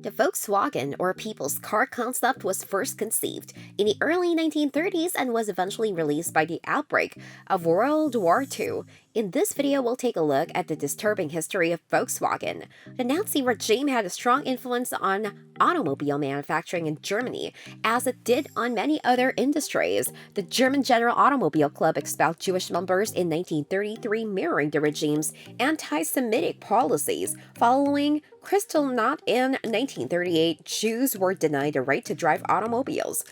The Volkswagen, or people's car concept, was first conceived in the early 1930s and was eventually released by the outbreak of World War II. In this video, we'll take a look at the disturbing history of Volkswagen. The Nazi regime had a strong influence on automobile manufacturing in Germany, as it did on many other industries. The German General Automobile Club expelled Jewish members in 1933, mirroring the regime's anti-Semitic policies. Following Kristallnacht in 1938, Jews were denied the right to drive automobiles.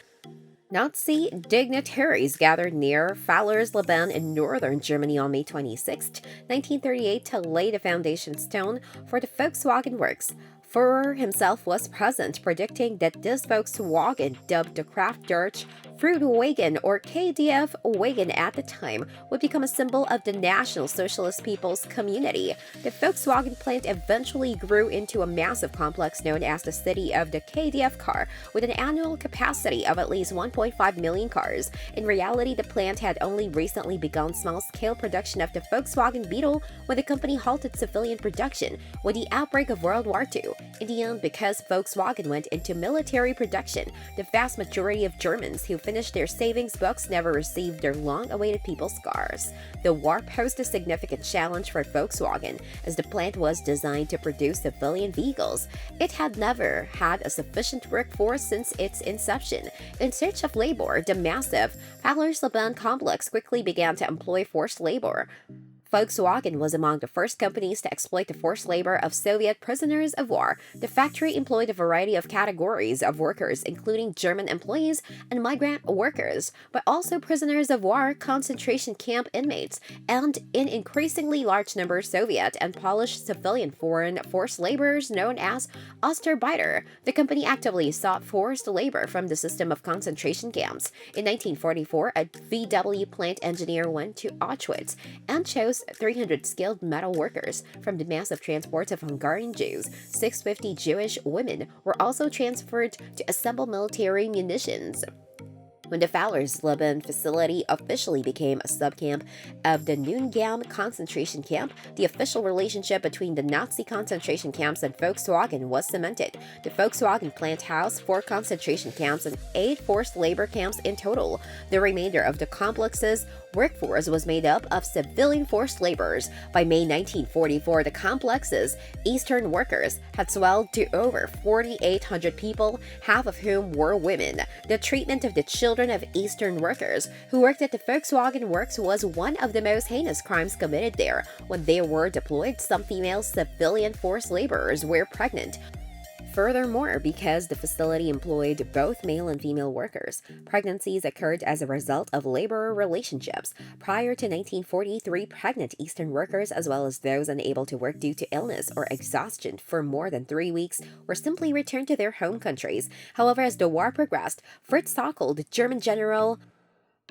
Nazi dignitaries gathered near Fallersleben in northern Germany on May 26, 1938, to lay the foundation stone for the Volkswagen Works. Führer himself was present, predicting that this Volkswagen, dubbed the Kraft Deutsche Fruchtwagen or KDF wagon at the time, would become a symbol of the National Socialist People's Community. The Volkswagen plant eventually grew into a massive complex known as the City of the KDF car, with an annual capacity of at least 1.5 million cars. In reality, the plant had only recently begun small-scale production of the Volkswagen Beetle when the company halted civilian production with the outbreak of World War II. In the end, because Volkswagen went into military production, the vast majority of Germans who finished their savings books never received their long-awaited people's cars. The war posed a significant challenge for Volkswagen, as the plant was designed to produce civilian vehicles. It had never had a sufficient workforce since its inception. In search of labor, the massive Fallersleben complex quickly began to employ forced labor. Volkswagen was among the first companies to exploit the forced labor of Soviet prisoners of war. The factory employed a variety of categories of workers, including German employees and migrant workers, but also prisoners of war, concentration camp inmates, and in increasingly large numbers Soviet and Polish civilian foreign forced laborers known as Ostarbeiter. The company actively sought forced labor from the system of concentration camps. In 1944, a VW plant engineer went to Auschwitz and chose 300 skilled metal workers from the massive transports of Hungarian Jews. 650 Jewish women were also transferred to assemble military munitions. When the Fallersleben facility officially became a subcamp of the Neuengamme concentration camp, the official relationship between the Nazi concentration camps and Volkswagen was cemented. The Volkswagen plant housed 4 concentration camps and 8 forced labor camps in total. The remainder of the complex's workforce was made up of civilian forced laborers. By May 1944, the complex's Eastern workers had swelled to over 4,800 people, half of whom were women. The treatment of the children of Eastern workers who worked at the Volkswagen Works was one of the most heinous crimes committed there. When they were deployed, some female civilian forced laborers were pregnant. Furthermore, because the facility employed both male and female workers, pregnancies occurred as a result of labor relationships. Prior to 1943, pregnant Eastern workers, as well as those unable to work due to illness or exhaustion for more than 3 weeks, were simply returned to their home countries. However, as the war progressed, Fritz Sauckel, the German general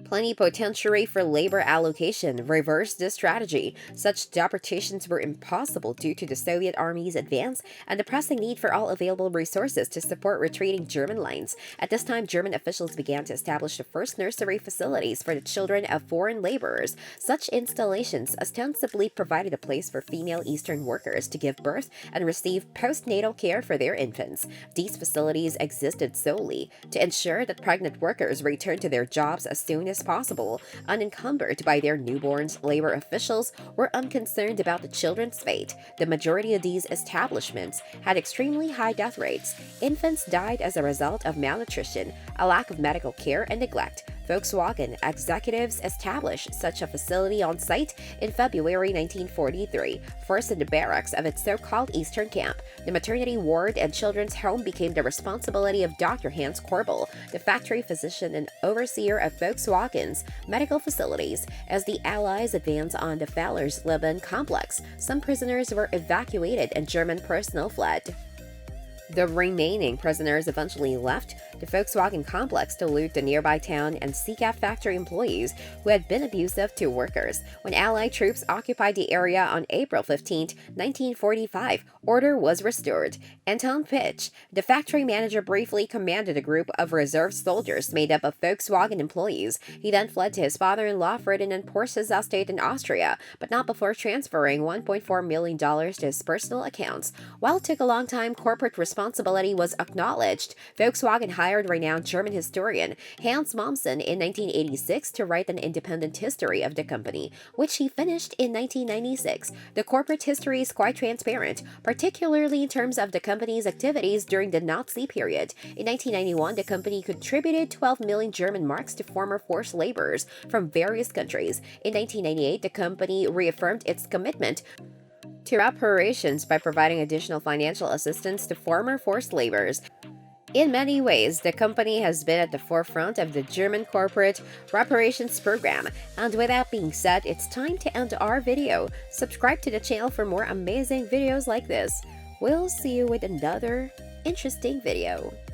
plenipotentiary for labor allocation, reversed this strategy. Such deportations were impossible due to the Soviet Army's advance and the pressing need for all available resources to support retreating German lines. At this time, German officials began to establish the first nursery facilities for the children of foreign laborers. Such installations ostensibly provided a place for female Eastern workers to give birth and receive postnatal care for their infants. These facilities existed solely to ensure that pregnant workers returned to their jobs as soon as possible. Unencumbered by their newborns, labor officials were unconcerned about the children's fate. The majority of these establishments had extremely high death rates. Infants died as a result of malnutrition, a lack of medical care, and neglect. Volkswagen executives established such a facility on site in February 1943, first in the barracks of its so-called Eastern camp. The maternity ward and children's home became the responsibility of Dr. Hans Korbel, the factory physician and overseer of Volkswagen's medical facilities. As the Allies advanced on the Fallersleben complex, some prisoners were evacuated and German personnel fled. The remaining prisoners eventually left the Volkswagen complex to loot the nearby town and seek out factory employees who had been abusive to workers. When Allied troops occupied the area on April 15, 1945, order was restored. Anton Pitch, the factory manager, briefly commanded a group of reserve soldiers made up of Volkswagen employees. He then fled to his father-in-law Ferdinand Porsche's estate in Austria, but not before transferring $1.4 million to his personal accounts. While it took a long time, corporate responsibility responsibility was acknowledged, Volkswagen hired renowned German historian Hans Mommsen in 1986 to write an independent history of the company, which he finished in 1996. The corporate history is quite transparent, particularly in terms of the company's activities during the Nazi period. In 1991, the company contributed 12 million German marks to former forced laborers from various countries. In 1998, the company reaffirmed its commitment to reparations by providing additional financial assistance to former forced laborers. In many ways, the company has been at the forefront of the German corporate reparations program. And with that being said, it's time to end our video. Subscribe to the channel for more amazing videos like this. We'll see you with another interesting video.